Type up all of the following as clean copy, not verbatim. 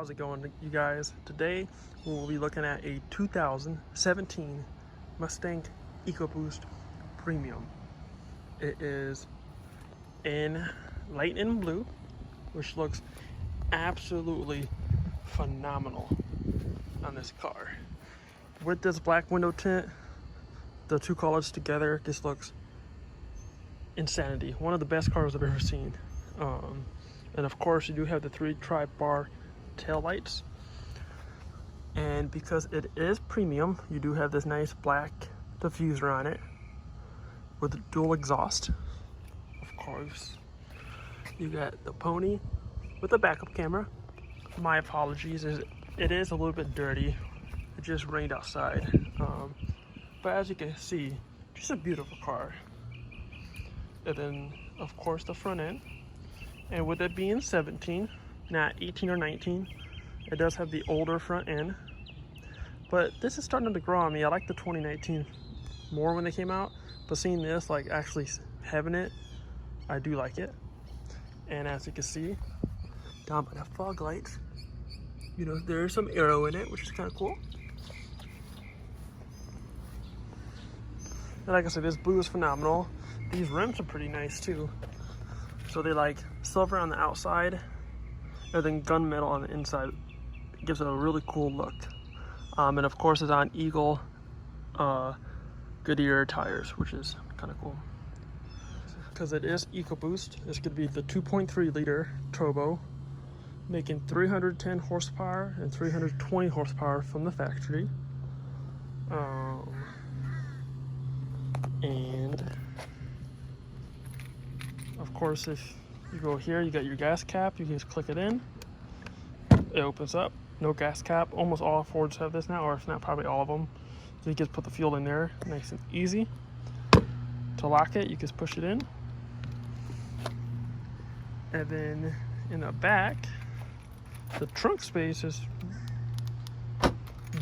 How's it going, you guys? Today we'll be looking at a 2017 Mustang EcoBoost Premium. It is in lightning blue, which looks absolutely phenomenal on this car. With this black window tint, the two colors together just looks insanity. One of the best cars I've ever seen. And of course you do have the 3 tri-bar tail lights, and because it is premium, you do have this nice black diffuser on it with dual exhaust. Of course, you got the pony with a backup camera. My apologies, it is a little bit dirty. It just rained outside, but as you can see, just a beautiful car. And then of course the front end, and with it being 17, not 18 or 19, it does have the older front end, but this is starting to grow on me. I like the 2019 more when they came out, but seeing this, like actually having it, I do like it. And as you can see down by the fog lights, you know, there's some aero in it, which is kind of cool. And like I said, this blue is phenomenal. These rims are pretty nice too. So they like silver on the outside and then gunmetal on the inside. It gives it a really cool look. And of course it's on Eagle Goodyear tires, which is kind of cool. Because it is EcoBoost, it's going to be the 2.3 liter turbo, making 310 horsepower and 320 horsepower from the factory. And of course, if you go here, you got your gas cap. You can just click it in. It opens up. No gas cap. Almost all Fords have this now, or if not, probably all of them. So you just put the fuel in there, nice and easy. To lock it, you just push it in. And then in the back, the trunk space is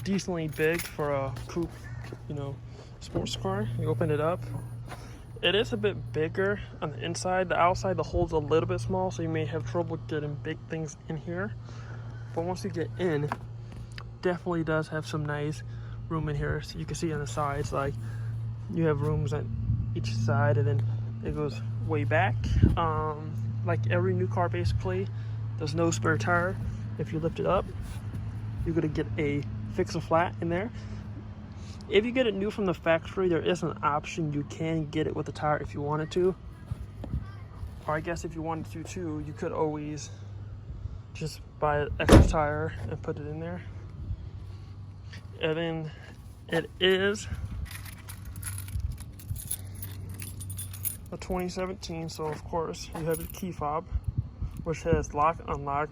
decently big for a coupe, you know, sports car. You open it up. It is a bit bigger on the inside. The outside, the hole's a little bit small, so you may have trouble getting big things in here. But once you get in, definitely does have some nice room in here. So you can see on the sides, like you have rooms on each side, and then it goes way back. Like every new car, basically, there's no spare tire. If you lift it up, you're gonna get a fix-a-flat in there. If you get it new from the factory, there is an option. You can get it with a tire if you wanted to. Or I guess if you wanted to too, you could always just buy an extra tire and put it in there. And then it is a 2017, so of course you have your key fob, which has lock, unlock.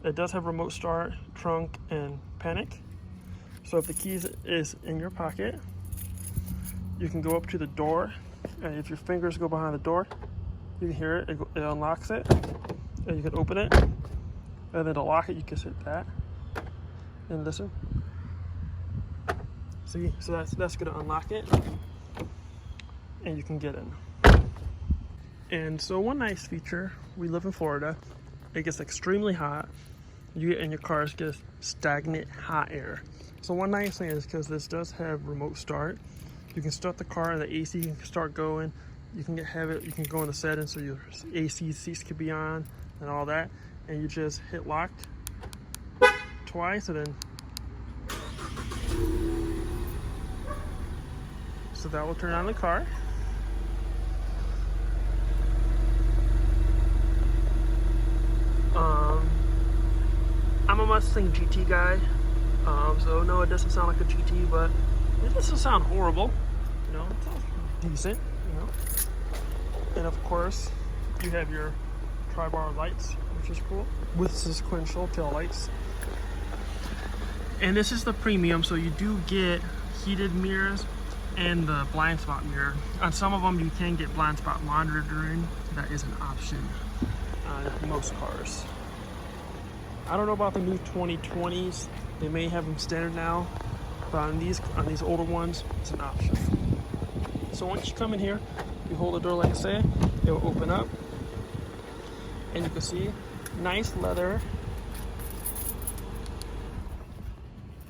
It does have remote start, trunk, and panic. So if the keys is in your pocket, you can go up to the door, and if your fingers go behind the door, you can hear it, it unlocks it, and you can open it, and then to lock it, you can hit that, and listen. See, so that's gonna unlock it, and you can get in. And so one nice feature, we live in Florida, it gets extremely hot. You get in your cars, get stagnant hot air. So one nice thing is, because this does have remote start, you can start the car and the AC can start going. You can you can go in the settings so your AC seats can be on and all that, and you just hit lock twice, and then so that will turn on the car. I'm a Mustang GT guy. So no, it doesn't sound like a GT, but it doesn't sound horrible. You know, it sounds decent. You know, and of course, you have your tri-bar lights, which is cool, with sequential tail lights. And this is the premium, so you do get heated mirrors and the blind spot mirror. On some of them, you can get blind spot monitoring. That is an option on most cars. I don't know about the new 2020s. They may have them standard now, but on these older ones, it's an option. So once you come in here, you hold the door like I said, it will open up, and you can see nice leather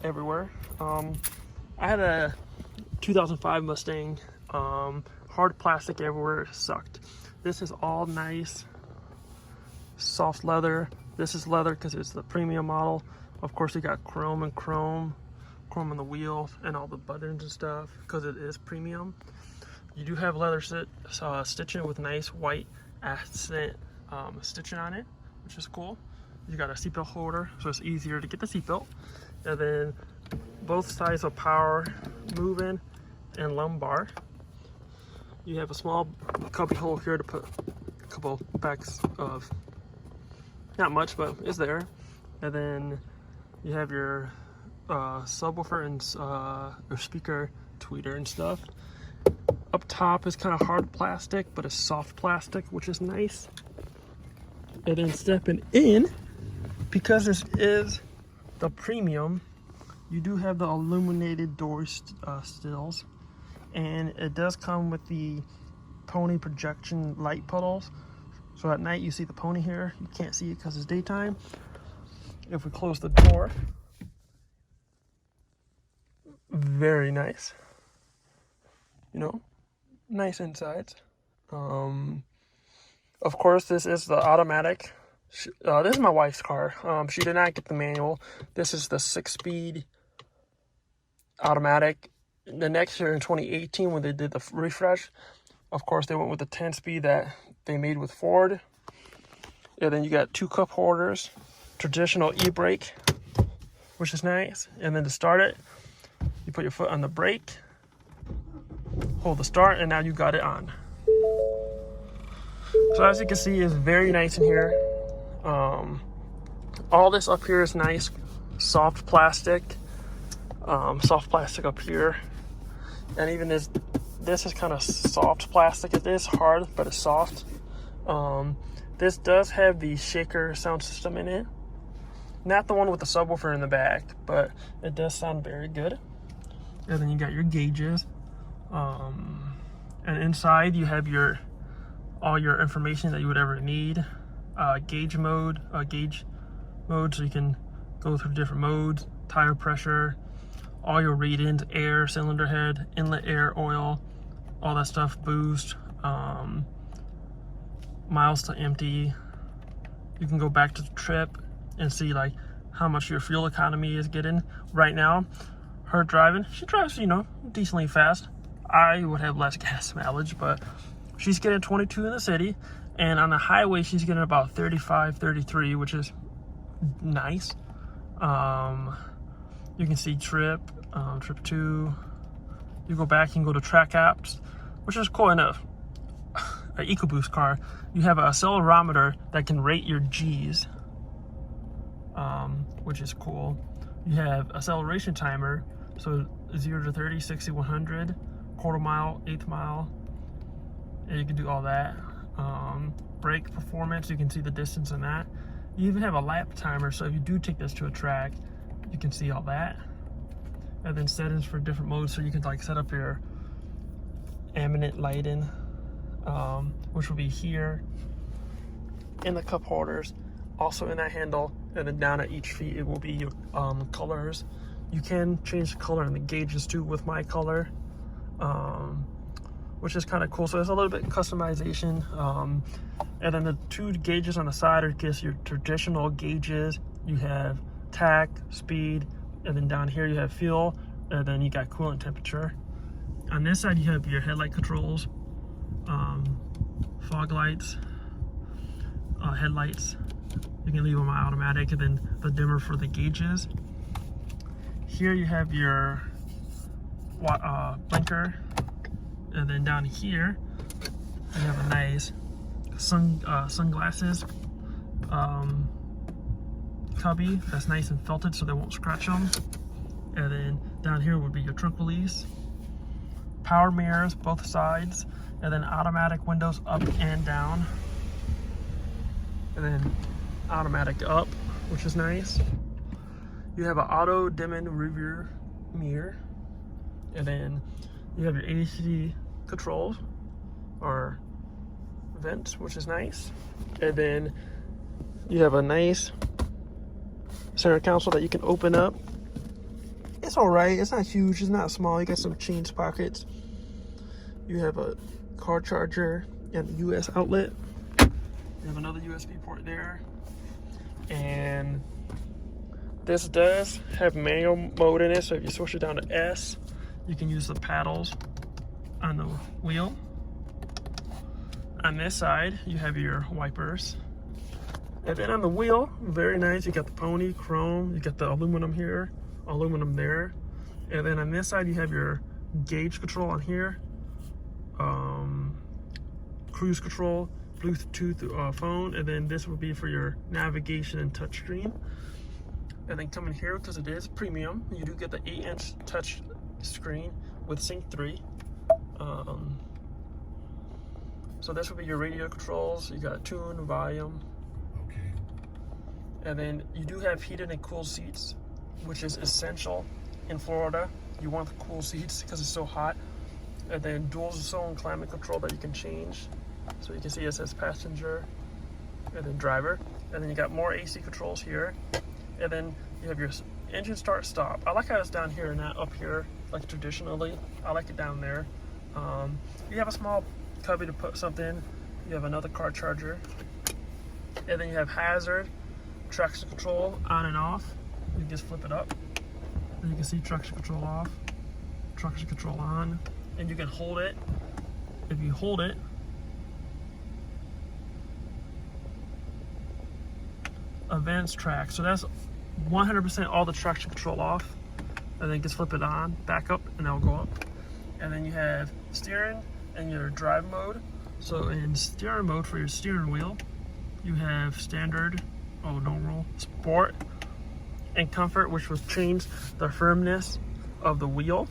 everywhere. I had a 2005 Mustang, hard plastic everywhere, it sucked. This is all nice, soft leather. This is leather because it's the premium model. Of course, you got chrome on the wheels and all the buttons and stuff because it is premium. You do have leather stitching with nice white accent stitching on it, which is cool. You got a seatbelt holder, so it's easier to get the seatbelt. And then both sides of power moving and lumbar. You have a small cubby hole here to put a couple packs of, not much, but it's there. And then you have your subwoofer and your speaker tweeter and stuff. Up top is kind of hard plastic, but it's soft plastic, which is nice. And then stepping in, because this is the premium, you do have the illuminated door stills, and it does come with the pony projection light puddles. So at night you see the pony here. You can't see it because it's daytime. If we close the door, very nice. You know, nice insides. Of course, this is the automatic. This is my wife's car. She did not get the manual. This is the 6-speed automatic. The next year in 2018, when they did the refresh, of course, they went with the 10-speed that they made with Ford. And then you got 2 cup holders, traditional e-brake, which is nice. And then to start it, you put your foot on the brake, hold the start, and now you got it on. So as you can see, it's very nice in here. All this up here is nice, soft plastic up here, and even this is kind of soft plastic. It is hard, but it's soft. This does have the shaker sound system in it, not the one with the subwoofer in the back, but it does sound very good. And then you got your gauges, and inside you have all your information that you would ever need. Gauge mode, so you can go through different modes, tire pressure, all your readings, air, cylinder head, inlet air, oil, all that stuff, boost, miles to empty. You can go back to the trip and see like how much your fuel economy is getting. Right now, her driving, she drives, you know, decently fast. I would have less gas mileage, but she's getting 22 in the city, and on the highway she's getting about 35, 33, which is nice. You can see trip 2. You go back, you can go to track apps, which is cool enough. An EcoBoost car, you have an accelerometer that can rate your G's, which is cool. You have acceleration timer, so 0 to 30, 60, 100, quarter mile, eighth mile, and you can do all that. Brake performance, you can see the distance in that. You even have a lap timer, so if you do take this to a track, you can see all that. And then settings for different modes, so you can like set up your ambient lighting, which will be here in the cup holders, also in that handle, and then down at each feet it will be your colors. You can change the color in the gauges too with my color, which is kind of cool. So there's a little bit of customization. And then the 2 gauges on the side are just your traditional gauges. You have tach, speed, and then down here you have fuel, and then you got coolant temperature. On this side you have your headlight controls, fog lights, headlights. You can leave them on automatic, and then the dimmer for the gauges. Here you have your blinker, and then down here you have a nice sunglasses cubby that's nice and felted so they won't scratch them. And then down here would be your trunk release, power mirrors both sides, and then automatic windows up and down, and then automatic up, which is nice. You have an auto dimming rear mirror, and then you have your AC controls or vents, which is nice. And then you have a nice center console that you can open up It's all right. It's not huge. It's not small. You got some jeans pockets. You have a car charger and a US outlet. You have another USB port there. And this does have manual mode in it, so if you switch it down to S, you can use the paddles on the wheel. On this side, you have your wipers. And then on the wheel, very nice, you got the pony, chrome, you got the aluminum here, aluminum there. And then on this side, you have your gauge control on here, cruise control, Bluetooth phone, and then this will be for your navigation and touchscreen. And then coming here, because it is premium, you do get the 8-inch touch screen with Sync 3. So this will be your radio controls. You got tune, volume. Okay. And then you do have heated and cooled seats, which is essential in Florida. You want the cool seats because it's so hot. And then dual zone climate control that you can change. So you can see it says passenger and then driver. And then you got more AC controls here. And then you have your engine start stop. I like how it's down here and not up here like traditionally. I like it down there. You have a small cubby to put something. You have another car charger. And then you have hazard, traction control on and off. You can just flip it up. And you can see traction control off, traction control on. And you can hold it. If you hold it, advanced track. So that's 100% all the traction control off. And then just flip it on, back up, and that'll go up. And then you have steering and your drive mode. So in steering mode for your steering wheel, you have standard, normal, sport, and comfort, which will change the firmness of the wheel.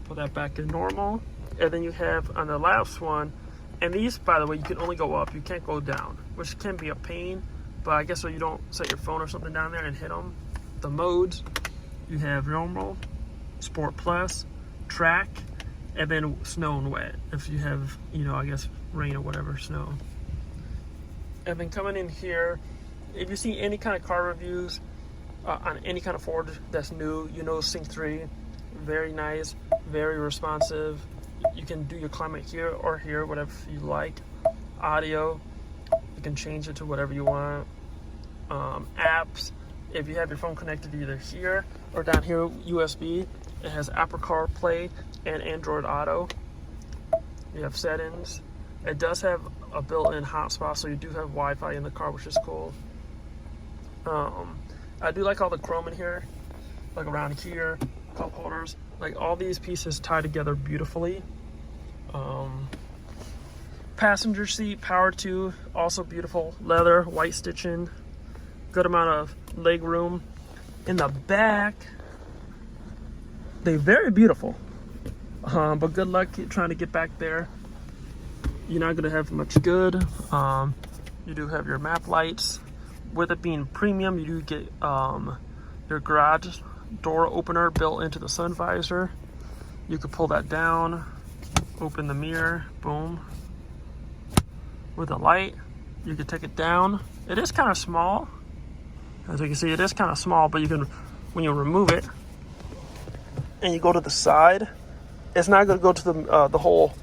Put that back in normal. And then you have on the last one, and these, by the way, you can only go up, you can't go down, which can be a pain. But I guess so you don't set your phone or something down there and hit them. The modes, you have normal, sport plus, track, and then snow and wet. If you have, I guess rain or whatever, snow. And then coming in here, if you see any kind of car reviews on any kind of Ford that's new, Sync 3, very nice, very responsive. You can do your climate here or here, whatever you like. Audio, you can change it to whatever you want. Apps, if you have your phone connected either here or down here USB, it has Apple CarPlay and Android Auto. You have settings. It does have a built-in hotspot, so you do have Wi-Fi in the car, which is cool. I do like all the chrome in here, like around here, cup holders, like all these pieces tie together beautifully. Passenger seat, power 2, also beautiful, leather, white stitching, good amount of leg room. In the back, they're very beautiful, but good luck trying to get back there. You're not gonna have much good. You do have your map lights. With it being premium, you do get your garage door opener built into the sun visor. You could pull that down, open the mirror, boom. With a light, you can take it down. It is kind of small. As you can see, it is kind of small, but you can, when you remove it and you go to the side, it's not going to go to the whole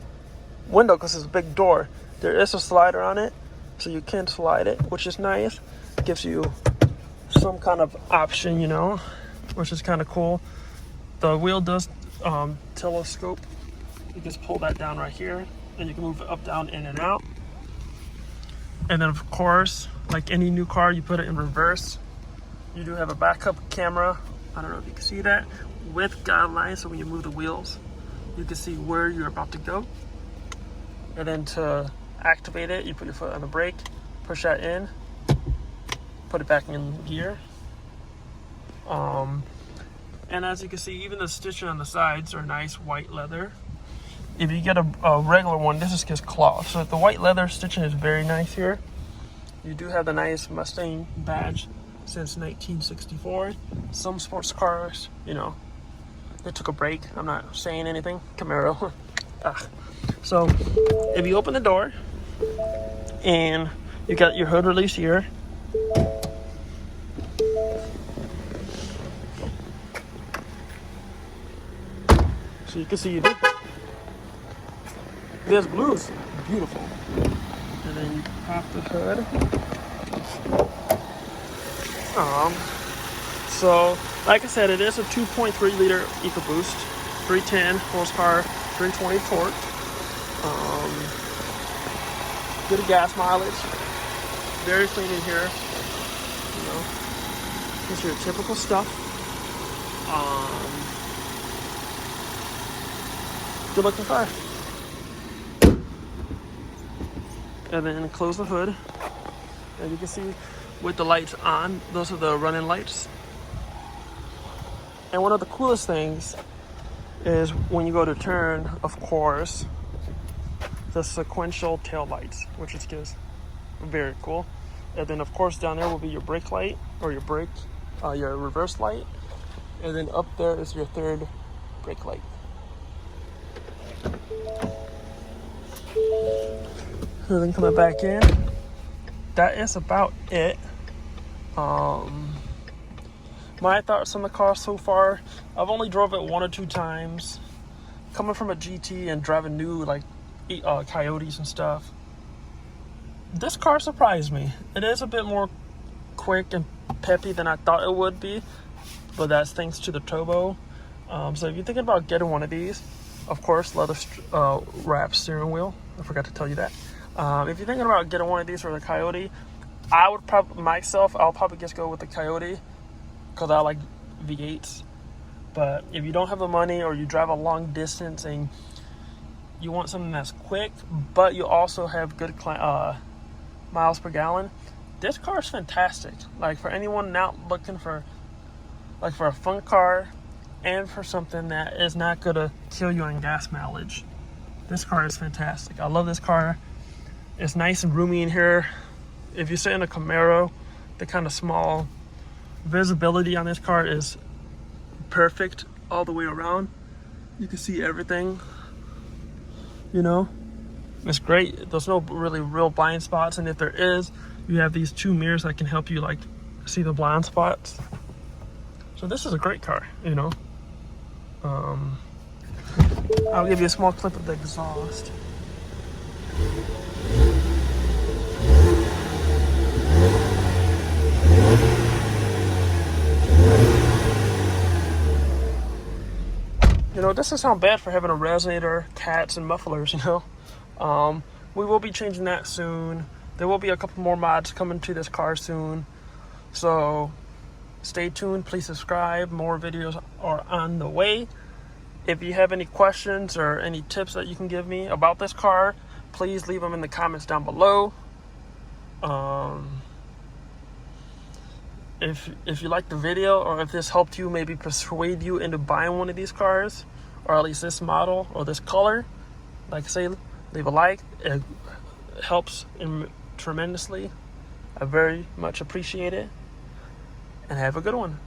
window because it's a big door. There is a slider on it, so you can slide it, which is nice. It gives you some kind of option, which is kind of cool. The wheel does telescope. You just pull that down right here, and you can move it up, down, in, and out. And then, of course, like any new car, you put it in reverse. You do have a backup camera. I don't know if you can see that, with guidelines, so when you move the wheels, you can see where you're about to go. And then to activate it, you put your foot on the brake, push that in, put it back in gear. And as you can see, even the stitching on the sides are nice white leather. If you get a regular one, this is just cloth. So the white leather stitching is very nice here. You do have the nice Mustang badge since 1964. Some sports cars, they took a break. I'm not saying anything. Camaro. So if you open the door and you got your hood release here, So you can see this blue is beautiful. And then you pop the hood. So like I said, it is a 2.3 liter EcoBoost, 310 horsepower, 320 torque. Good gas mileage. Very clean in here. You know, just your typical stuff. Good looking car. And then close the hood. And you can see with the lights on, those are the running lights. And one of the coolest things is when you go to turn, of course, the sequential tail lights, which is just very cool. And then of course down there will be your brake light, or your reverse light. And then up there is your third brake light. So then coming back in, that is about it. My thoughts on the car so far, I've only drove it 1 or 2 times. Coming from a GT and driving new like Coyotes and stuff, this car surprised me. It is a bit more quick and peppy than I thought it would be, but that's thanks to the turbo. So if you're thinking about getting one of these, of course, leather wrap steering wheel. I forgot to tell you that. If you're thinking about getting one of these for the Coyote, I'll probably just go with the Coyote because I like V8s. But if you don't have the money, or you drive a long distance and you want something that's quick, but you also have good miles per gallon, this car is fantastic. Like for anyone not looking for a fun car and for something that is not gonna kill you on gas mileage, this car is fantastic. I love this car. It's nice and roomy in here. If you sit in a Camaro, the kind of small visibility on this car is perfect all the way around. You can see everything, you know. It's great. There's no real blind spots, and if there is, you have these 2 mirrors that can help you like see the blind spots. So this is a great car, you know. I'll give you a small clip of the exhaust. You know, this doesn't sound bad for having a resonator, cats, and mufflers, you know. We will be changing that soon. There will be a couple more mods coming to this car soon. So stay tuned, please subscribe. More videos are on the way. If you have any questions or any tips that you can give me about this car, please leave them in the comments down below. If you liked the video, or if this helped you maybe persuade you into buying one of these cars, or at least this model or this color, like I say, leave a like. It helps tremendously. I very much appreciate it. And have a good one.